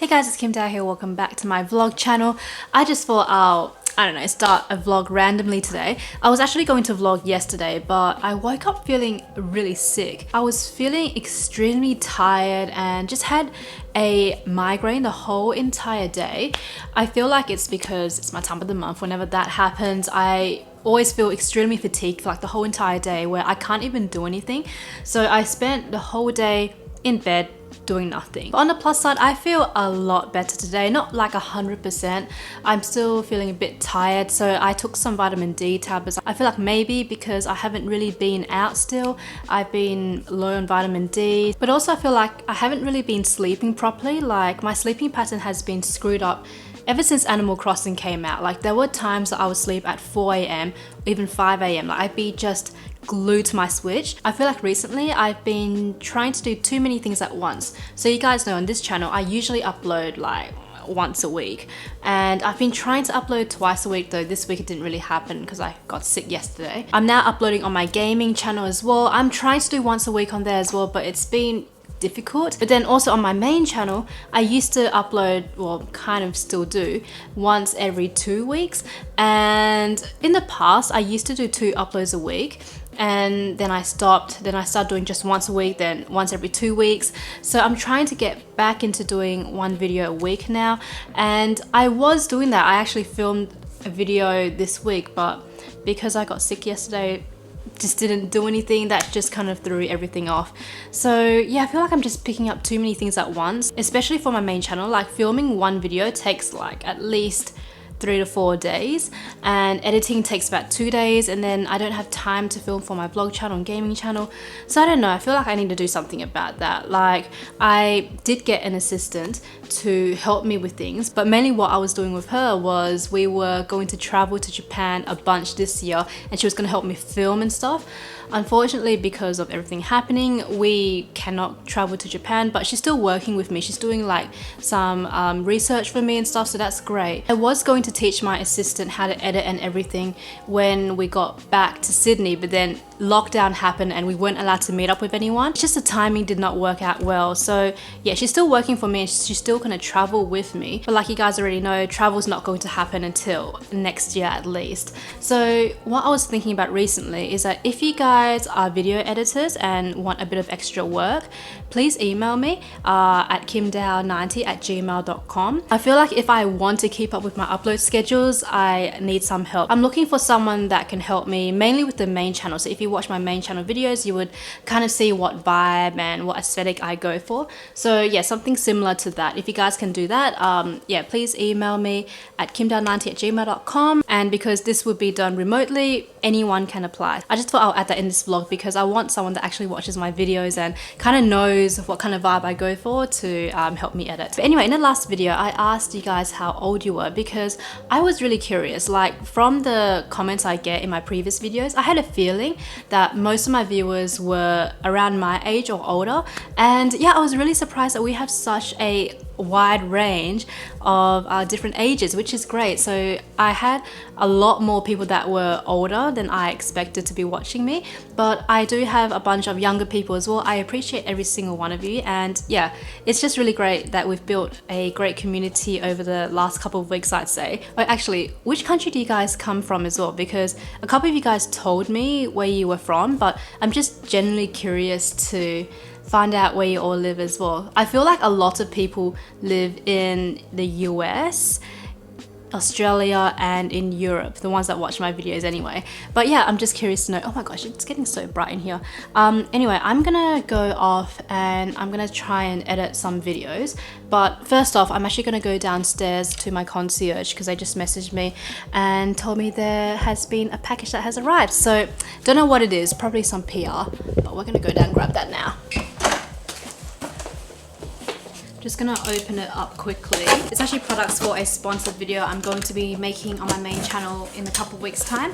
Hey guys, it's Kim Dao here. Welcome back to my vlog channel. I just thought I'll start a vlog randomly today. I was actually going to vlog yesterday, but I woke up feeling really sick. I was feeling extremely tired and just had a migraine the whole entire day. I feel like it's because it's my time of the month. Whenever that happens, I always feel extremely fatigued for like the whole entire day where I can't even do anything. So I spent the whole day in bed doing nothing. But on the plus side, I feel a lot better today. Not like 100%. I'm still feeling a bit tired, so I took some vitamin D tablets. I feel like maybe because I haven't really been out still, I've been low on vitamin D. But also I feel like I haven't really been sleeping properly. Like my sleeping pattern has been screwed up ever since Animal Crossing came out. Like there were times that I would sleep at 4 a.m. even 5 a.m. Like I'd be just glued to my Switch. I feel like recently I've been trying to do too many things at once. So you guys know on this channel I usually upload like once a week, and I've been trying to upload twice a week, though this week it didn't really happen because I got sick yesterday. I'm now uploading on my gaming channel as well. I'm trying to do once a week on there as well, but it's been difficult. But then also on my main channel, I used to upload, well, kind of still do, once every 2 weeks. And in the past, I used to do 2 uploads a week. And then I stopped. Then I started doing just once a week, then once every 2 weeks. So I'm trying to get back into doing 1 video a week now. And I was doing that. I actually filmed a video this week, but because I got sick yesterday, just didn't do anything. That just kind of threw everything off. So yeah, I feel like I'm just picking up too many things at once, especially for my main channel. Like filming 1 video takes like at least 3 to 4 days, and editing takes about 2 days, and then I don't have time to film for my vlog channel and gaming channel. So I don't know, I feel like I need to do something about that. Like I did get an assistant to help me with things, but mainly what I was doing with her was we were going to travel to Japan a bunch this year, and she was going to help me film and stuff. Unfortunately, because of everything happening, we cannot travel to Japan, but she's still working with me. She's doing like some research for me and stuff, so that's great. I was going to teach my assistant how to edit and everything when we got back to Sydney, but then lockdown happened and we weren't allowed to meet up with anyone. It's just the timing did not work out well. So yeah, she's still working for me and she's still gonna travel with me. But like you guys already know, travel's not going to happen until next year at least. So what I was thinking about recently is that if you guys are video editors and want a bit of extra work, please email me at kimdao90@gmail.com. I feel like if I want to keep up with my upload schedules, I need some help. I'm looking for someone that can help me mainly with the main channel. So if you watch my main channel videos, you would kind of see what vibe and what aesthetic I go for. So yeah, something similar to that. If you guys can do that, yeah, please email me at kimdao90@gmail.com. And because this would be done remotely, anyone can apply. I just thought I'll add that in this vlog because I want someone that actually watches my videos and kind of knows what kind of vibe I go for to help me edit. But anyway, in the last video, I asked you guys how old you were because I was really curious. Like from the comments I get in my previous videos, I had a feeling that most of my viewers were around my age or older. And yeah, I was really surprised that we have such a wide range of different ages, which is great. So I had a lot more people that were older than I expected to be watching me, but I do have a bunch of younger people as well. I appreciate every single one of you, and yeah, it's just really great that we've built a great community over the last couple of weeks, I'd say. Oh, actually, which country do you guys come from as well? Because a couple of you guys told me where you were from, but I'm just genuinely curious to find out where you all live as well. I feel like a lot of people live in the US, Australia, and in Europe, the ones that watch my videos anyway. But yeah, I'm just curious to know. Oh my gosh, it's getting so bright in here. Anyway, I'm gonna go off and I'm gonna try and edit some videos. But first off, I'm actually gonna go downstairs to my concierge because they just messaged me and told me there has been a package that has arrived. So don't know what it is, probably some PR, but we're gonna go down and grab that now. Just gonna open it up quickly. It's actually products for a sponsored video I'm going to be making on my main channel in a couple of weeks' time.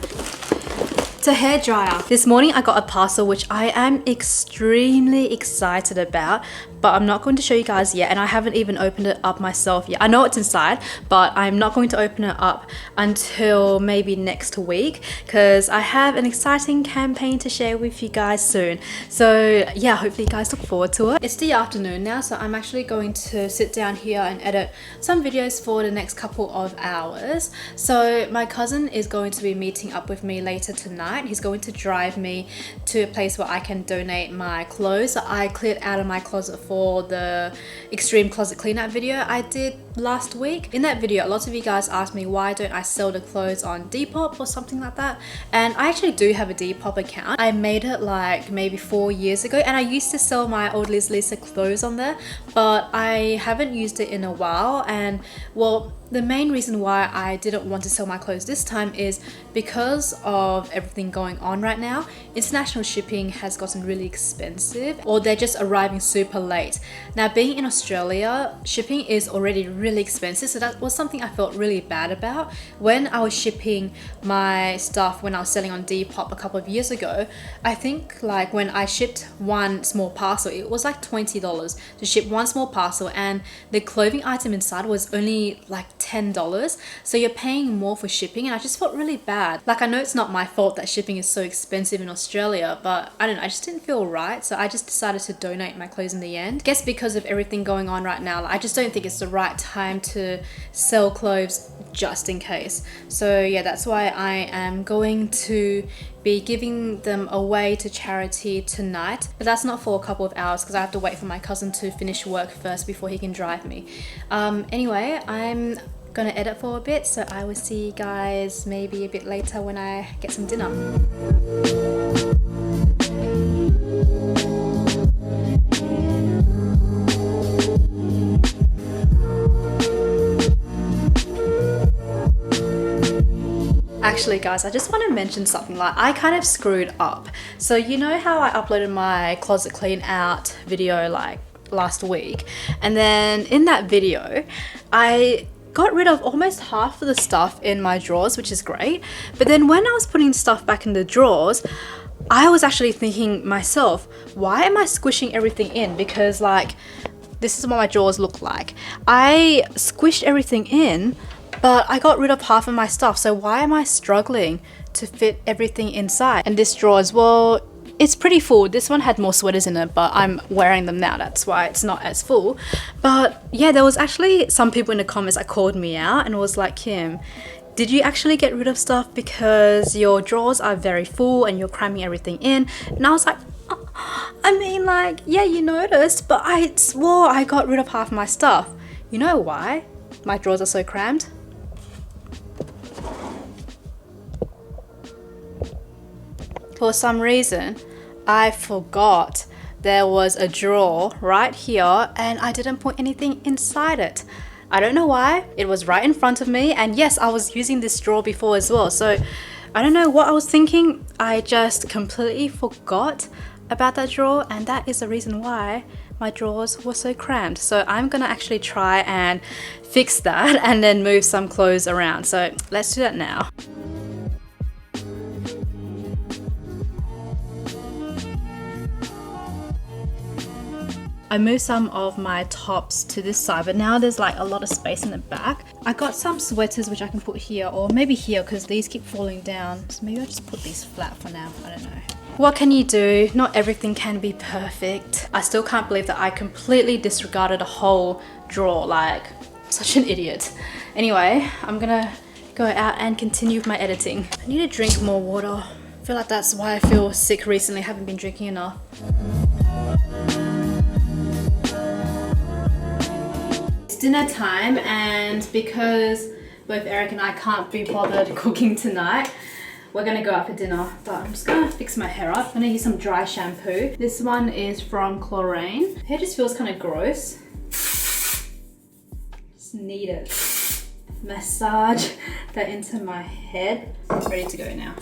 It's a hairdryer. This morning I got a parcel which I am extremely excited about, but I'm not going to show you guys yet, and I haven't even opened it up myself yet. I know it's inside, but I'm not going to open it up until maybe next week, because I have an exciting campaign to share with you guys soon. So yeah, hopefully you guys look forward to it. It's the afternoon now, so I'm actually going to sit down here and edit some videos for the next couple of hours. So my cousin is going to be meeting up with me later tonight. He's going to drive me to a place where I can donate my clothes that I cleared out of my closet for the extreme closet clean out video I did last week. In that video, lots of you guys asked me why don't I sell the clothes on Depop or something like that, and I actually do have a Depop account. I made it like maybe 4 years ago, and I used to sell my old Liz Lisa clothes on there, but I haven't used it in a while. And well, the main reason why I didn't want to sell my clothes this time is because of everything going on right now. International shipping has gotten really expensive, or they're just arriving super late. Now, being in Australia, shipping is already really expensive, so that was something I felt really bad about. When I was shipping my stuff when I was selling on Depop a couple of years ago, I think like when I shipped one small parcel, it was like $20 to ship one small parcel, and the clothing item inside was only like $10. So you're paying more for shipping, and I just felt really bad. Like, I know it's not my fault that shipping is so expensive in Australia, but I don't know, I just didn't feel right. So I just decided to donate my clothes in the end. I guess because of everything going on right now, like, I just don't think it's the right time to sell clothes just in case. So yeah, that's why I am going to be giving them away to charity tonight, but that's not for a couple of hours because I have to wait for my cousin to finish work first before he can drive me. Anyway, I'm gonna edit for a bit, so I will see you guys maybe a bit later when I get some dinner. Actually guys, I just want to mention something. Like, I kind of screwed up. So you know how I uploaded my closet clean out video like last week, and then in that video I got rid of almost half of the stuff in my drawers, which is great. But then when I was putting stuff back in the drawers, I was actually thinking myself, why am I squishing everything in? Because like, this is what my drawers look like. I squished everything in, but I got rid of half of my stuff. So why am I struggling to fit everything inside? And this drawer as well, it's pretty full. This one had more sweaters in it, but I'm wearing them now. That's why it's not as full. But yeah, there was actually some people in the comments that called me out and was like, Kim, did you actually get rid of stuff because your drawers are very full and you're cramming everything in? And I was like, I mean, like, yeah, you noticed, but I swore I got rid of half my stuff. You know why my drawers are so crammed? For some reason, I forgot there was a drawer right here and I didn't put anything inside it. I don't know why. It was right in front of me, and yes, I was using this drawer before as well. So I don't know what I was thinking. I just completely forgot about that drawer, and that is the reason why my drawers were so crammed. So I'm gonna actually try and fix that and then move some clothes around. So let's do that now. I moved some of my tops to this side, but now there's like a lot of space in the back. I got some sweaters which I can put here, or maybe here, because these keep falling down. So maybe I'll just put these flat for now, I don't know. What can you do? Not everything can be perfect. I still can't believe that I completely disregarded a whole drawer, like such an idiot. Anyway, I'm gonna go out and continue with my editing. I need to drink more water. I feel like that's why I feel sick recently. I haven't been drinking enough. It's dinner time, and because both Eric and I can't be bothered cooking tonight, we're gonna go out for dinner. But I'm just gonna fix my hair up. I'm gonna use some dry shampoo. This one is from Chlorine. Hair just feels kind of gross. Just need it. Massage that into my head. Ready to go now.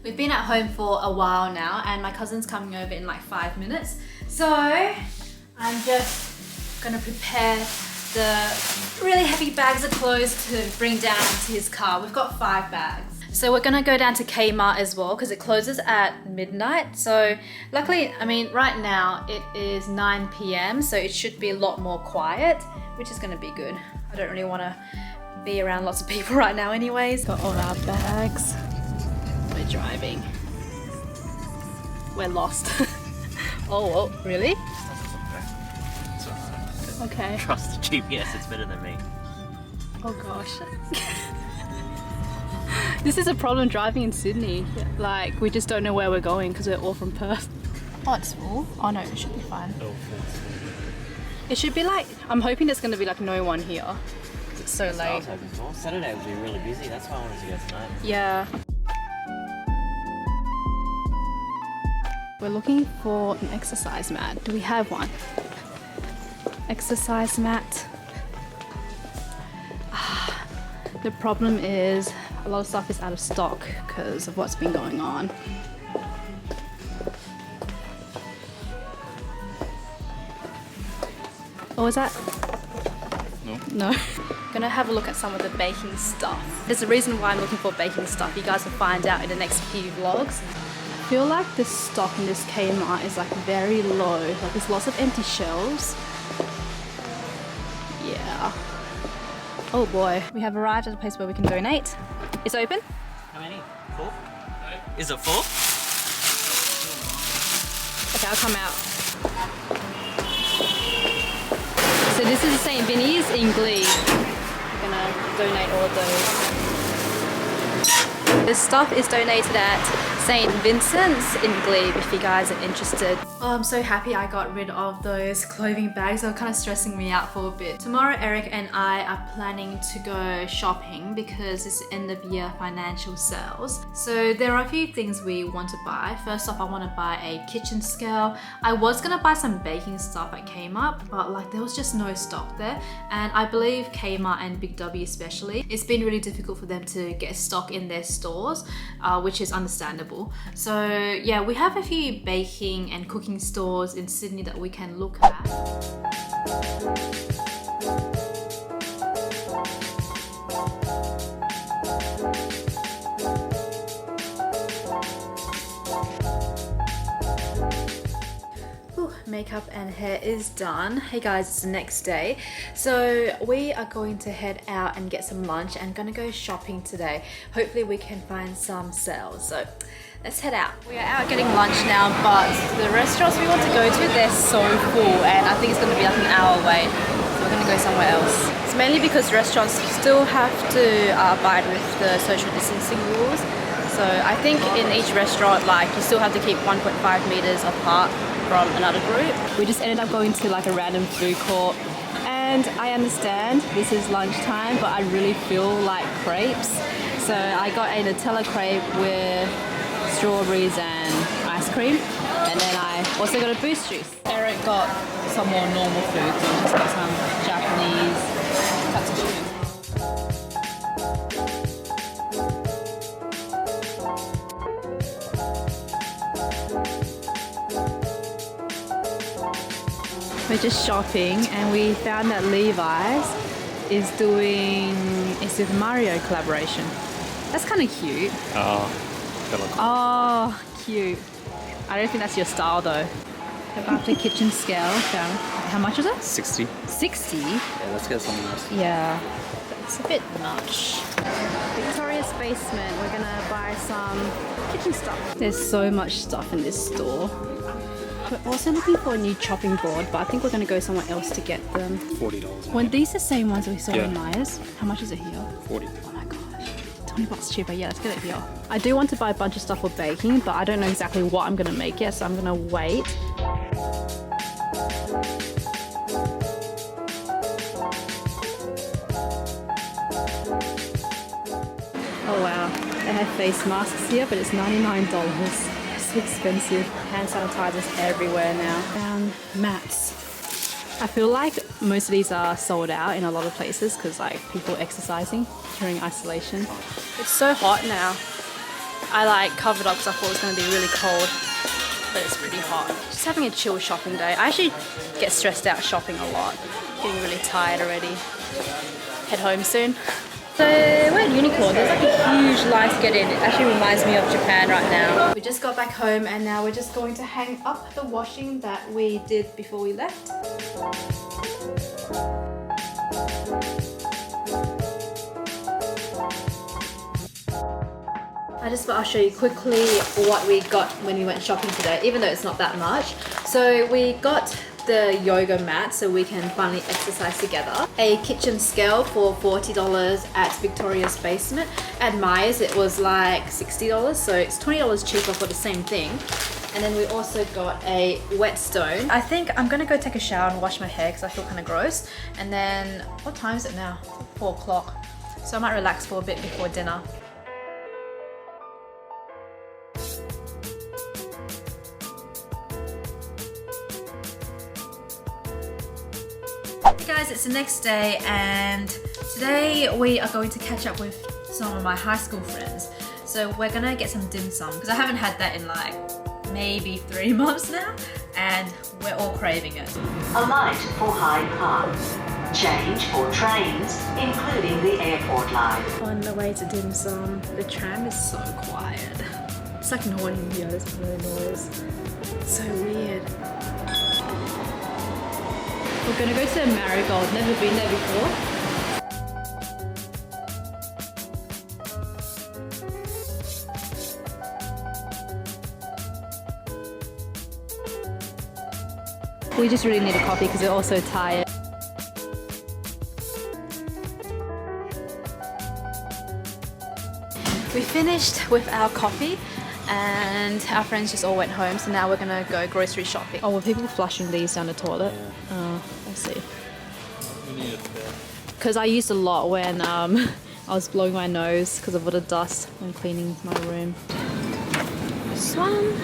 We've been at home for a while now, and my cousin's coming over in like 5 minutes. So I'm just gonna prepare the really heavy bags of clothes to bring down into his car. We've got 5 bags. So we're gonna go down to Kmart as well because it closes at midnight. So luckily, I mean, right now it is 9 p.m. so it should be a lot more quiet, which is gonna be good. I don't really wanna be around lots of people right now anyways. Got all our bags. We're driving. We're lost. Oh, really? Okay. Trust the GPS, it's better than me. Oh gosh. This is a problem driving in Sydney. Like, we just don't know where we're going because we're all from Perth. Oh, it's full? Oh no, it should be fine. It should be like, I'm hoping there's going to be like no one here. It's so late. I was hoping for. Saturday will be really busy, that's why I wanted to go tonight. Yeah. We're looking for an exercise mat. Do we have one? Exercise mat. The problem is a lot of stuff is out of stock because of what's been going on. What was that? No. Gonna have a look at some of the baking stuff. There's a reason why I'm looking for baking stuff. You guys will find out in the next few vlogs. I feel like the stock in this Kmart is like very low. Like there's lots of empty shelves. Yeah. Oh boy. We have arrived at a place where we can donate. It's open? How many? 4? Is it 4? Okay, I'll come out. So this is St. Vinny's in Glee. I'm gonna donate all of those. This stuff is donated at St. Vincent's in Glebe if you guys are interested. Oh, I'm so happy I got rid of those clothing bags. They were kind of stressing me out for a bit. Tomorrow Eric and I are planning to go shopping because it's end of year financial sales. So there are a few things we want to buy. First off, I want to buy a kitchen scale. I was going to buy some baking stuff at Kmart, but like there was just no stock there. And I believe Kmart and Big W especially, it's been really difficult for them to get stock in their stores, which is understandable. So yeah, we have a few baking and cooking stores in Sydney that we can look at. Makeup and hair is done. Hey guys, it's the next day. So we are going to head out and get some lunch and gonna go shopping today. Hopefully we can find some sales. So let's head out. We are out getting lunch now, but the restaurants we want to go to, they're so full and I think it's gonna be like an hour away. So we're gonna go somewhere else. It's mainly because restaurants still have to abide with the social distancing rules. So I think in each restaurant, like you still have to keep 1.5 meters apart from another group. We just ended up going to like a random food court, and I understand this is lunchtime, but I really feel like crepes. So I got a Nutella crepe with strawberries and ice cream, and then I also got a boost juice. Eric got some more normal food, so I just got some Japanese cuts of chicken. We're just shopping and we found that Levi's is doing a Super Mario collaboration. That's kind of cute. Oh, cute. I don't think that's your style though. After kitchen scale, found, how much is it? 60. 60? Yeah, let's get something else. Yeah, it's a bit much. Victoria's Basement, we're gonna buy some kitchen stuff. There's so much stuff in this store. We're also looking for a new chopping board, but I think we're going to go somewhere else to get them. $40. When these are the same ones we saw in Myers, how much is it here? 40. Oh my gosh, 20 bucks cheaper. Yeah, let's get it here. I do want to buy a bunch of stuff for baking, but I don't know exactly what I'm going to make yet, so I'm going to wait. Oh wow, they have face masks here, but it's $99. Expensive. Hand sanitizers everywhere now. Found mats. I feel like most of these are sold out in a lot of places because like people exercising during isolation. It's so hot now. I like covered up because I thought it was going to be really cold. but it's pretty hot. Just having a chill shopping day. I actually get stressed out shopping a lot. Getting really tired already. Head home soon. So we're at Unicorn. There's like a huge line to get in. It actually reminds me of Japan right now. We just got back home and now we're just going to hang up the washing that we did before we left. I'll show you quickly what we got when we went shopping today, even though it's not that much. So we got the yoga mat so we can finally exercise together. A kitchen scale for $40 at Victoria's Basement. At Myers it was like $60, so it's $20 cheaper for the same thing. And then we also got a whetstone. I think I'm gonna go take a shower and wash my hair because I feel kind of gross. And then, what time is it now? 4 o'clock. So I might relax for a bit before dinner. Hey guys, it's the next day and today we are going to catch up with some of my high school friends. So we're gonna get some dim sum because I haven't had that in like maybe 3 months now and we're all craving it. A light for Hyde Park. Change for trains, including the airport line. On the way to dim sum, the tram is so quiet. It's like no one here, there's no noise. It's so weird. We're gonna go to the Marigold, never been there before. We just really need a coffee because we're all so tired. We finished with our coffee and our friends just all went home, so now we're gonna go grocery shopping. Oh, were people flushing these down the toilet? Yeah. I see. Because I used a lot when I was blowing my nose because of all the dust when cleaning my room. Swan.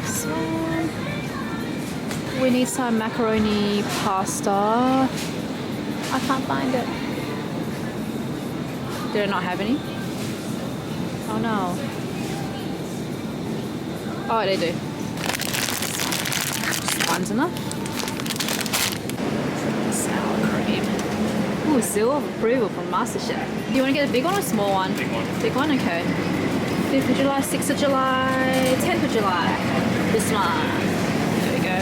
Swan. We need some macaroni pasta. I can't find it. Did I not have any? Oh no. Oh, they do. Just one's enough. Sour cream. Ooh, seal of approval from MasterChef. Do you want to get a big one or a small one? Big one. Big one? Okay. 5th of July, 6th of July, 10th of July. This one. There we go.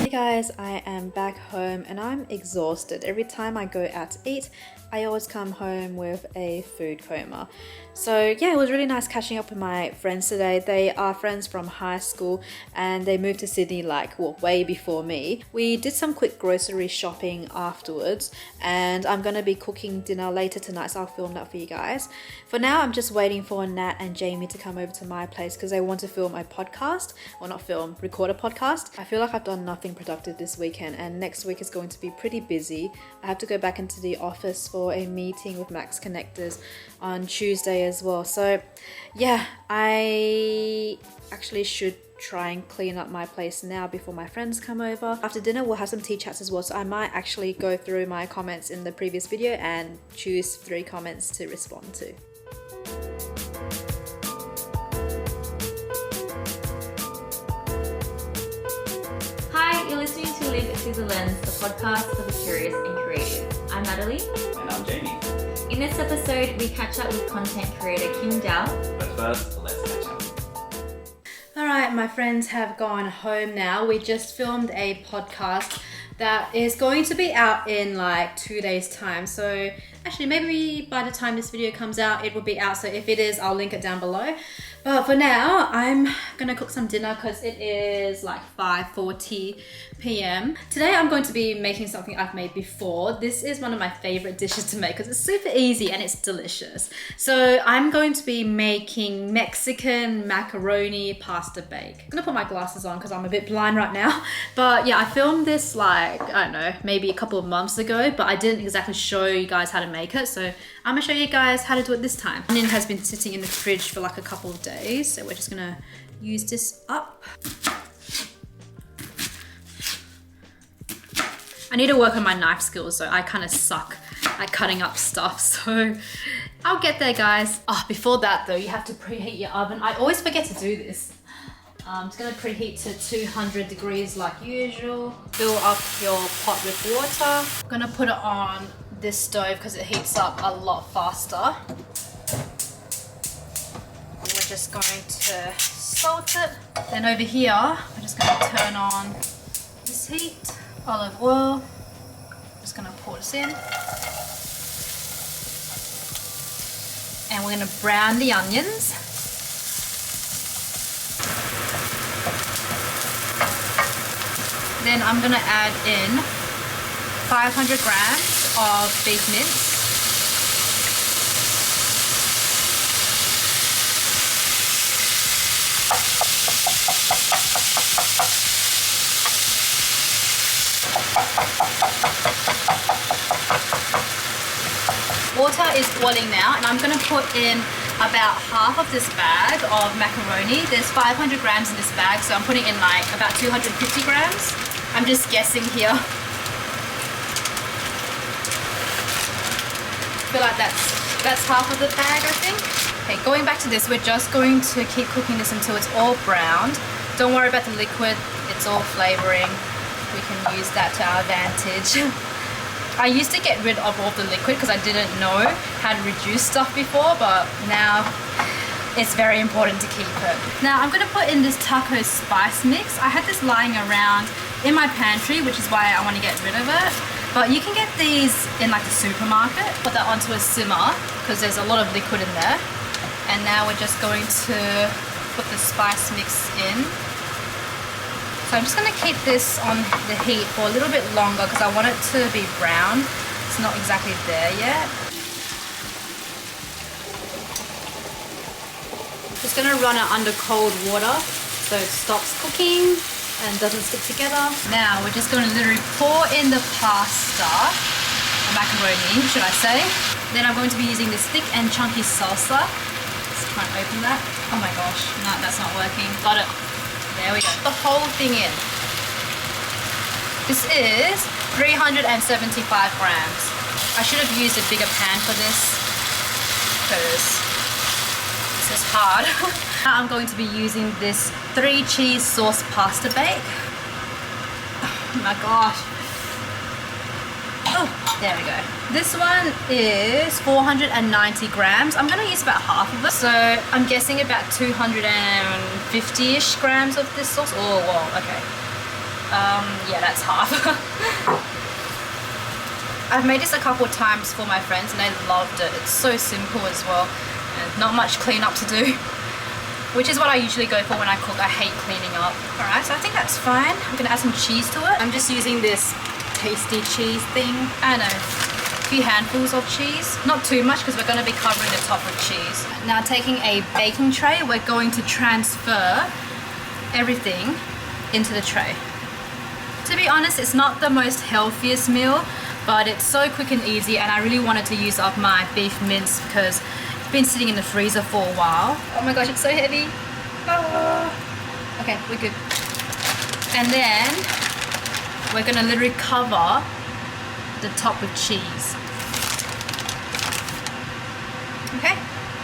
Hey guys, I am back home and I'm exhausted. Every time I go out to eat, I always come home with a food coma. So yeah, it was really nice catching up with my friends today. They are friends from high school and they moved to Sydney way before me. We did some quick grocery shopping afterwards and I'm gonna be cooking dinner later tonight, so I'll film that for you guys. For now, I'm just waiting for Nat and Jamie to come over to my place because they want to film a podcast. Well, not film, record a podcast. I feel like I've done nothing productive this weekend and next week is going to be pretty busy. I have to go back into the office for a meeting with Max Connectors on Tuesday as well. So yeah, I actually should try and clean up my place now before my friends come over. After dinner we'll have some tea chats as well, so I might actually go through my comments in the previous video and choose 3 comments to respond to. Hi, you're listening to Live Through the Lens, the podcast for the curious and creative. I'm Natalie. And I'm Jamie. In this episode, we catch up with content creator Kim Dao. But first, let's catch up. Alright, my friends have gone home now. We just filmed a podcast that is going to be out in like 2 days time. So actually maybe by the time this video comes out it will be out, so if it is I'll link it down below. But for now I'm gonna cook some dinner because it is like 5:40 p.m. Today I'm going to be making something I've made before. This is one of my favorite dishes to make because it's super easy and it's delicious. So I'm going to be making Mexican macaroni pasta bake. I'm gonna put my glasses on because I'm a bit blind right now. But yeah, I filmed this like, I don't know, maybe a couple of months ago, but I didn't exactly show you guys how to make it. So I'm gonna show you guys how to do it this time. Onion has been sitting in the fridge for like a couple of days, so we're just gonna use this up. I need to work on my knife skills, so I kind of suck at cutting up stuff, so I'll get there, guys. Before that though, you have to preheat your oven. I always forget to do this. I'm just gonna preheat to 200 degrees like usual. Fill up your pot with water. I'm gonna put it on this stove because it heats up a lot faster. We're just going to salt it. Then over here, we're just gonna turn on this heat. Olive oil. Just gonna pour this in. And we're gonna brown the onions. Then I'm gonna add in 500 grams of beef mince. Water is boiling now, and I'm gonna put in about half of this bag of macaroni. There's 500 grams in this bag, so I'm putting in like about 250 grams. I'm just guessing here. I feel like that's half of the bag, I think. Okay, going back to this, we're just going to keep cooking this until it's all browned. Don't worry about the liquid, it's all flavoring. We can use that to our advantage. I used to get rid of all the liquid because I didn't know how to reduce stuff before, but now it's very important to keep it. Now I'm gonna put in this taco spice mix. I had this lying around in my pantry, which is why I want to get rid of it. But you can get these in like the supermarket. Put that onto a simmer because there's a lot of liquid in there. And now we're just going to put the spice mix in. So I'm just going to keep this on the heat for a little bit longer because I want it to be brown. It's not exactly there yet. Just going to run it under cold water so it stops cooking and doesn't stick together. Now we're just going to literally pour in the pasta, or macaroni should I say. Then I'm going to be using this thick and chunky salsa. Let's try and open that. Oh my gosh, no, that's not working. Got it. There we go. The whole thing in. This is 375 grams. I should have used a bigger pan for this because this is hard. Now I'm going to be using this 3 cheese sauce pasta bake. Oh my gosh. Oh, there we go. This one is 490 grams. I'm going to use about half of it. So I'm guessing about 250-ish grams of this sauce. Oh, whoa, okay. Yeah, that's half. I've made this a couple of times for my friends and they loved it. It's so simple as well. And not much cleanup to do, which is what I usually go for when I cook. I hate cleaning up. All right, so I think that's fine. I'm going to add some cheese to it. I'm just using this tasty cheese thing. I know. A few handfuls of cheese, not too much because we're going to be covering the top with cheese. Now taking a baking tray, we're going to transfer everything into the tray. To be honest, it's not the most healthiest meal, but it's so quick and easy, and I really wanted to use up my beef mince because it's been sitting in the freezer for a while. Oh my gosh, it's so heavy. Oh. Okay, we're good. And then we're going to literally cover the top with cheese. Okay,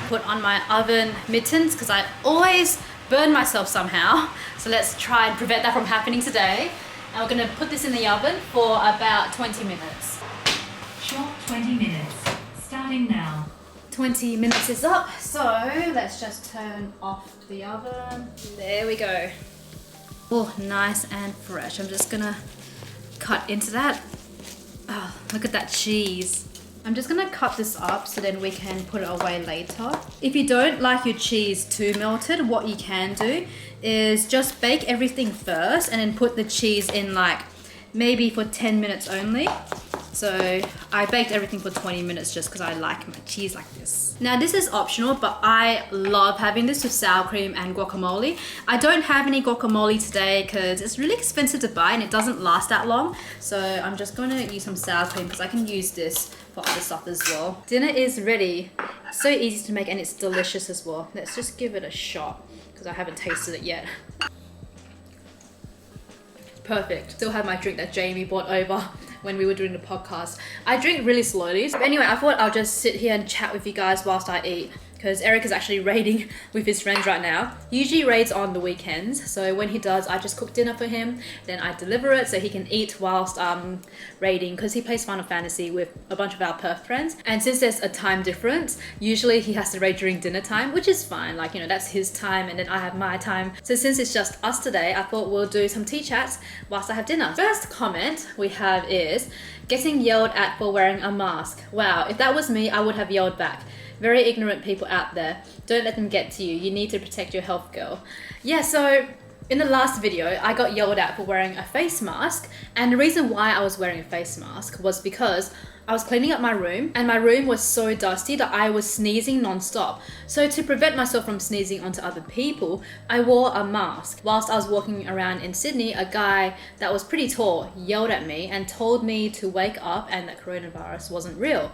put on my oven mittens because I always burn myself somehow, so let's try and prevent that from happening today. And we're going to put this in the oven for about 20 minutes. Short 20 minutes. Starting now. 20 minutes is up, so let's just turn off the oven. There we go. Oh, nice and fresh. I'm just gonna cut into that. Oh, look at that cheese. I'm just gonna cut this up so then we can put it away later. If you don't like your cheese too melted, what you can do is just bake everything first and then put the cheese in like maybe for 10 minutes only. So I baked everything for 20 minutes just because I like my cheese like this. Now this is optional, but I love having this with sour cream and guacamole. I don't have any guacamole today because it's really expensive to buy and it doesn't last that long. So I'm just going to use some sour cream because I can use this for other stuff as well. Dinner is ready. It's so easy to make and it's delicious as well. Let's just give it a shot because I haven't tasted it yet. Perfect. Still have my drink that Jamie brought over when we were doing the podcast. I drink really slowly. But anyway, I thought I'll just sit here and chat with you guys whilst I eat, because Eric is actually raiding with his friends right now. He usually raids on the weekends, so when he does, I just cook dinner for him, then I deliver it so he can eat whilst raiding, because he plays Final Fantasy with a bunch of our Perth friends. And since there's a time difference, usually he has to raid during dinner time, which is fine. Like, you know, that's his time and then I have my time. So since it's just us today, I thought we'll do some tea chats whilst I have dinner. First comment we have is getting yelled at for wearing a mask. Wow, if that was me, I would have yelled back. Very ignorant people out there. Don't let them get to you. You need to protect your health, girl. Yeah, so in the last video, I got yelled at for wearing a face mask. And the reason why I was wearing a face mask was because I was cleaning up my room and my room was so dusty that I was sneezing non-stop. So to prevent myself from sneezing onto other people, I wore a mask. Whilst I was walking around in Sydney, a guy that was pretty tall yelled at me and told me to wake up and that coronavirus wasn't real.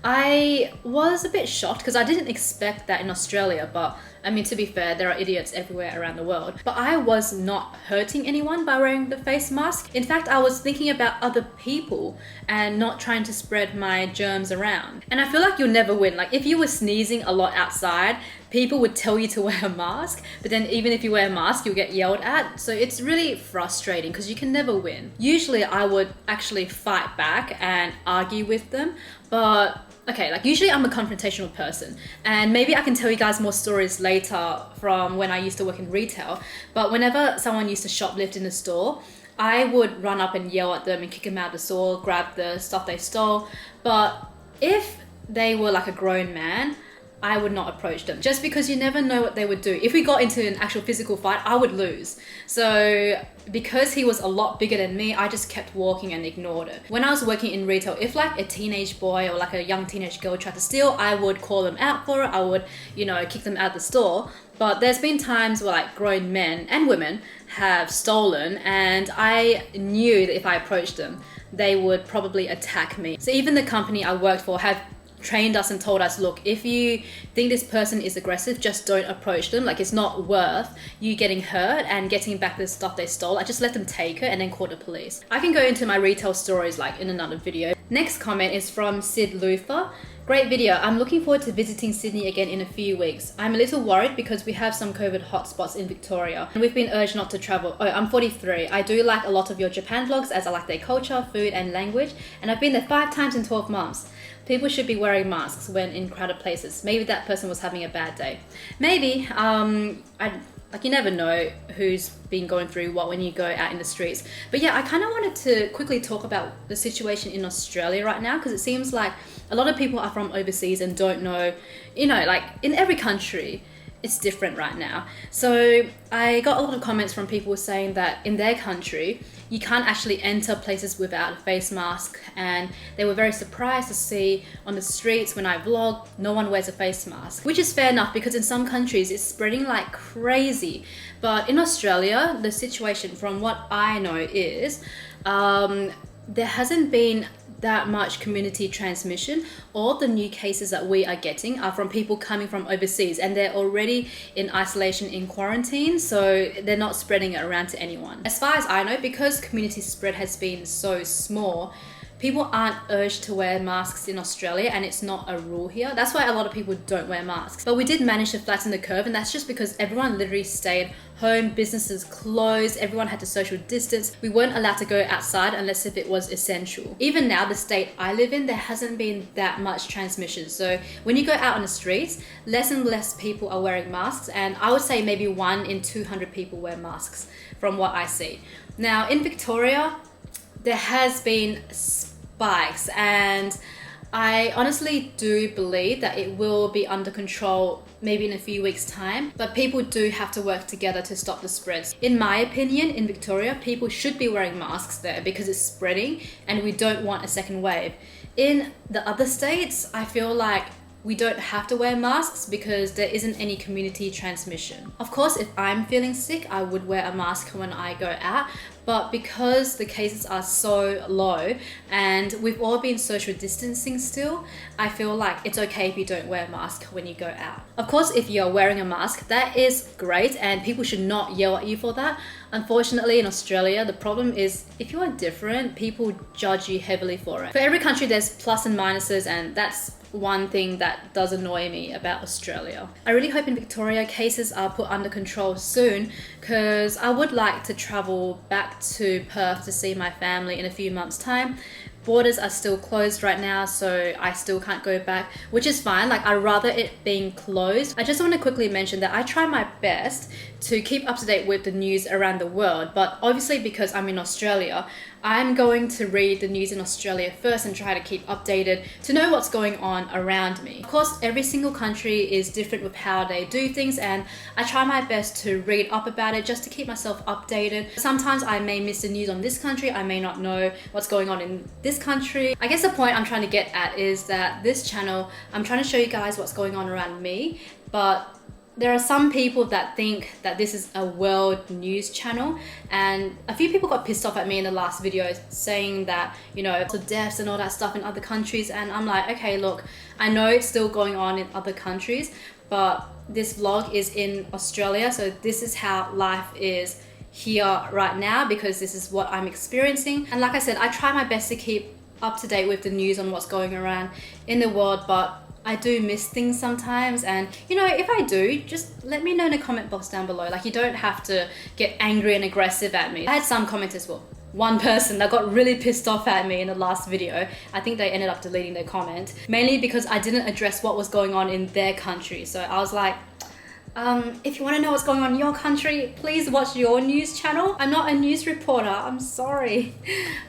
I was a bit shocked because I didn't expect that in Australia, but I mean, to be fair, there are idiots everywhere around the world. But I was not hurting anyone by wearing the face mask. In fact, I was thinking about other people and not trying to spread my germs around. And I feel like you'll never win. Like, if you were sneezing a lot outside, people would tell you to wear a mask, but then even if you wear a mask, you'll get yelled at. So it's really frustrating because you can never win. Usually I would actually fight back and argue with them, but okay, like usually I'm a confrontational person, and maybe I can tell you guys more stories later from when I used to work in retail, but whenever someone used to shoplift in the store, I would run up and yell at them and kick them out of the store, grab the stuff they stole. But if they were like a grown man, I would not approach them, just because you never know what they would do. If we got into an actual physical fight, I would lose. So because he was a lot bigger than me, I just kept walking and ignored it. When I was working in retail, if like a teenage boy or like a young teenage girl tried to steal, I would call them out for it. I would, you know, kick them out of the store. But there's been times where like grown men and women have stolen, and I knew that if I approached them, they would probably attack me. So even the company I worked for have trained us and told us, look, if you think this person is aggressive, just don't approach them. Like, it's not worth you getting hurt and getting back the stuff they stole. I just let them take it and then call the police. I can go into my retail stories like in another video. Next comment is from Sid Luther. Great video. I'm looking forward to visiting Sydney again in a few weeks. I'm a little worried because we have some COVID hotspots in Victoria and we've been urged not to travel. Oh, I'm 43. I do like a lot of your Japan vlogs as I like their culture, food and language, and I've been there 5 times in 12 months. People should be wearing masks when in crowded places. Maybe that person was having a bad day. Maybe. Like, you never know who's been going through what when you go out in the streets. But yeah, I kind of wanted to quickly talk about the situation in Australia right now, because it seems like a lot of people are from overseas and don't know, you know, like in every country, it's different right now. So I got a lot of comments from people saying that in their country, you can't actually enter places without a face mask, and they were very surprised to see on the streets when I vlog, no one wears a face mask, which is fair enough because in some countries it's spreading like crazy. But in Australia, the situation from what I know is there hasn't been that much community transmission. All the new cases that we are getting are from people coming from overseas, and they're already in isolation in quarantine, so they're not spreading it around to anyone. As far as I know, because community spread has been so small, people aren't urged to wear masks in Australia, and it's not a rule here. That's why a lot of people don't wear masks. But we did manage to flatten the curve, and that's just because everyone literally stayed home, businesses closed, everyone had to social distance. We weren't allowed to go outside unless if it was essential. Even now, the state I live in, there hasn't been that much transmission. So when you go out on the streets, less and less people are wearing masks, and I would say maybe 1 in 200 people wear masks from what I see. Now in Victoria, there has been spikes, and I honestly do believe that it will be under control maybe in a few weeks' time, but people do have to work together to stop the spreads. In my opinion, in Victoria, people should be wearing masks there because it's spreading and we don't want a second wave. In the other states, I feel like we don't have to wear masks because there isn't any community transmission. Of course, if I'm feeling sick, I would wear a mask when I go out, but because the cases are so low and we've all been social distancing still, I feel like it's okay if you don't wear a mask when you go out. Of course, if you're wearing a mask, that is great and people should not yell at you for that. Unfortunately, in Australia, the problem is if you are different, people judge you heavily for it. For every country, there's plus and minuses, and that's one thing that does annoy me about Australia. I really hope in Victoria cases are put under control soon, because I would like to travel back to Perth to see my family in a few months' time. Borders are still closed right now, so I still can't go back, which is fine. Like, I'd rather it being closed. I just want to quickly mention that I try my best to keep up to date with the news around the world, but obviously because I'm in Australia, I'm going to read the news in Australia first and try to keep updated to know what's going on around me. Of course, every single country is different with how they do things, and I try my best to read up about it just to keep myself updated. Sometimes I may miss the news on this country, I may not know what's going on in this country. I guess the point I'm trying to get at is that this channel, I'm trying to show you guys what's going on around me, but there are some people that think that this is a world news channel, and a few people got pissed off at me in the last video saying that, you know, the deaths and all that stuff in other countries, and I'm like, okay, look, I know it's still going on in other countries, but this vlog is in Australia, so this is how life is here right now because this is what I'm experiencing. And like I said, I try my best to keep up to date with the news on what's going around in the world, but I do miss things sometimes, and you know, if I do, just let me know in the comment box down below. Like, you don't have to get angry and aggressive at me. I had some commenters, well, one person that got really pissed off at me in the last video. I think they ended up deleting their comment, mainly because I didn't address what was going on in their country. So I was like, if you want to know what's going on in your country, please watch your news channel. I'm not a news reporter, I'm sorry.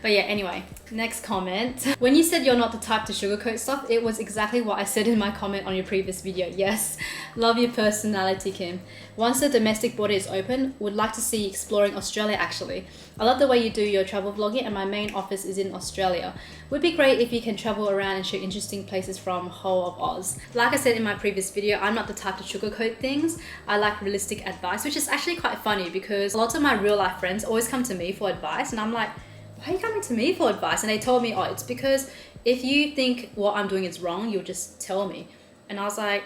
But yeah, anyway, next comment. When you said you're not the type to sugarcoat stuff, it was exactly what I said in my comment on your previous video. Yes, love your personality, Kim. Once the domestic border is open, would like to see you exploring Australia actually. I love the way you do your travel vlogging, and my main office is in Australia. Would be great if you can travel around and show interesting places from whole of Oz. Like I said in my previous video, I'm not the type to sugarcoat things. I like realistic advice, which is actually quite funny because a lot of my real life friends always come to me for advice, and I'm like, why are you coming to me for advice? And they told me, oh, it's because if you think what I'm doing is wrong, you'll just tell me. And I was like,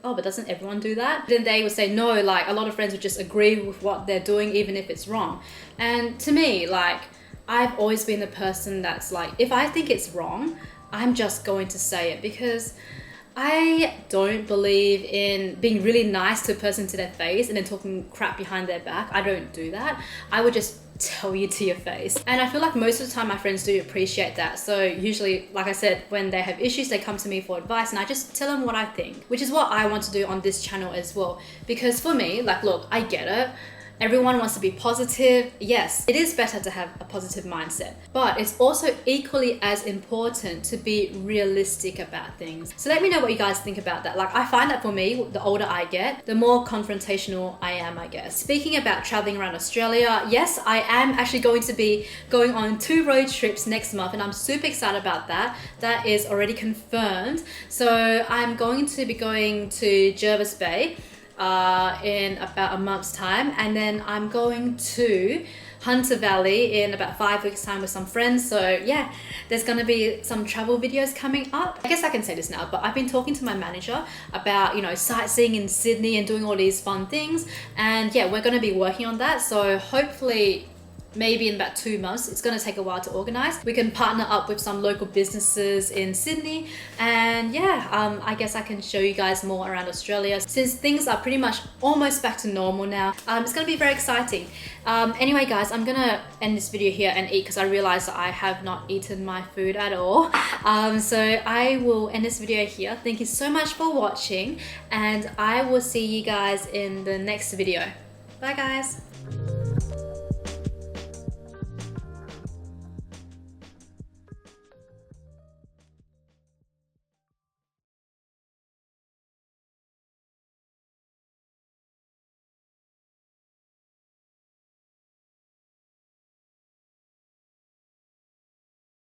oh, but doesn't everyone do that? Then they would say no, like a lot of friends would just agree with what they're doing even if it's wrong. And to me, like, I've always been the person that's like, if I think it's wrong, I'm just going to say it, because I don't believe in being really nice to a person to their face and then talking crap behind their back. I don't do that. I would just tell you to your face. And I feel like most of the time my friends do appreciate that. So usually, like I said, when they have issues, they come to me for advice and I just tell them what I think, which is what I want to do on this channel as well. Because for me, like, look, I get it. Everyone wants to be positive. Yes, it is better to have a positive mindset, but it's also equally as important to be realistic about things. So let me know what you guys think about that. Like, I find that for me, the older I get, the more confrontational I am, I guess. Speaking about traveling around Australia, yes, I am actually going to be going on 2 road trips next month, and I'm super excited about that. That is already confirmed. So I'm going to be going to Jervis Bay in about a month's time, and then I'm going to Hunter Valley in about 5 weeks time with some friends. So yeah, there's gonna be some travel videos coming up. I guess I can say this now, but I've been talking to my manager about, you know, sightseeing in Sydney and doing all these fun things, and yeah, we're gonna be working on that. So hopefully maybe in about 2 months, it's going to take a while to organize. We can partner up with some local businesses in Sydney, and yeah, I guess I can show you guys more around Australia since things are pretty much almost back to normal now. It's going to be very exciting. Anyway guys, I'm going to end this video here and eat because I realized that I have not eaten my food at all. So I will end this video here. Thank you so much for watching, and I will see you guys in the next video. Bye guys.